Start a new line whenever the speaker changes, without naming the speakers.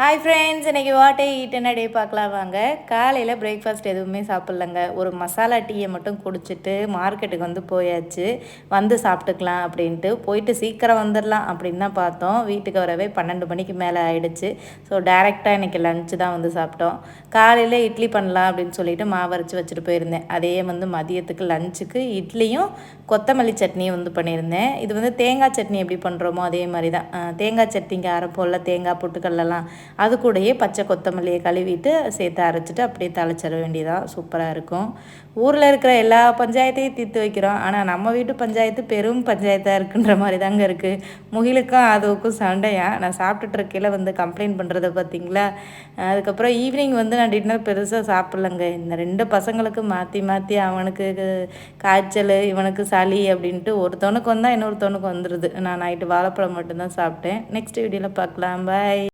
Hi friends, இன்றைக்கி what eat என்ன டே பார்க்கலாம் வாங்க. காலையில் பிரேக்ஃபாஸ்ட் எதுவுமே சாப்பிட்லங்க. ஒரு மசாலா டீயை மட்டும் குடிச்சிட்டு மார்க்கெட்டுக்கு வந்து போயாச்சு. வந்து சாப்பிட்டுக்கலாம் அப்படின்ட்டு போயிட்டு சீக்கிரம் வந்துடலாம் அப்படின்னு தான் பார்த்தோம். வீட்டுக்கு வரவே 12 மணிக்கு மேலே ஆயிடுச்சு. ஸோ டேரெக்டாக இன்றைக்கி லஞ்சு தான் வந்து சாப்பிட்டோம். காலையில் இட்லி பண்ணலாம் அப்படின்னு சொல்லிட்டு மாவு அரைச்சி வச்சுட்டு போயிருந்தேன். அதே வந்து மதியத்துக்கு லஞ்சுக்கு இட்லியும் கொத்தமல்லி சட்னியும் வந்து பண்ணியிருந்தேன். இது வந்து தேங்காய் சட்னி எப்படி பண்ணுறோமோ அதே மாதிரி தான். தேங்காய் சட்னிக்கு அரைப்போம்ல, தேங்காய் பொட்டுக்கல்லாம், அது கூடயே பச்சை கொத்தமல்லியை கழுவிட்டு சேர்த்து அரைச்சிட்டு அப்படியே தாளிச்சிட வேண்டியதான். சூப்பராக இருக்கும். ஊரில் இருக்கிற எல்லா பஞ்சாயத்தையும் தீர்த்து வைக்கிறோம். ஆனால் நம்ம வீட்டு பஞ்சாயத்து பெரும் பஞ்சாயத்தாக இருக்குன்ற மாதிரி தாங்க இருக்குது. முகிலுக்கும் அதுவுக்கும் சண்டையா. நான் சாப்பிட்டுட்டு இருக்கையில் வந்து கம்ப்ளைண்ட் பண்ணுறதை பார்த்தீங்களா. அதுக்கப்புறம் ஈவினிங் வந்து நான் டின்னர் பெருசாக சாப்பிட்லங்க. இந்த 2 பசங்களுக்கு மாற்றி மாற்றி அவனுக்கு காய்ச்சல், இவனுக்கு சளி அப்படின்ட்டு ஒருத்தவனுக்கு வந்தால் இன்னொருத்தவனுக்கு வந்துடுது. நான் நைட்டு வாழைப்பழம் மட்டும்தான் சாப்பிட்டேன். நெக்ஸ்ட் வீடியோவில் பார்க்கலாம். பாய்.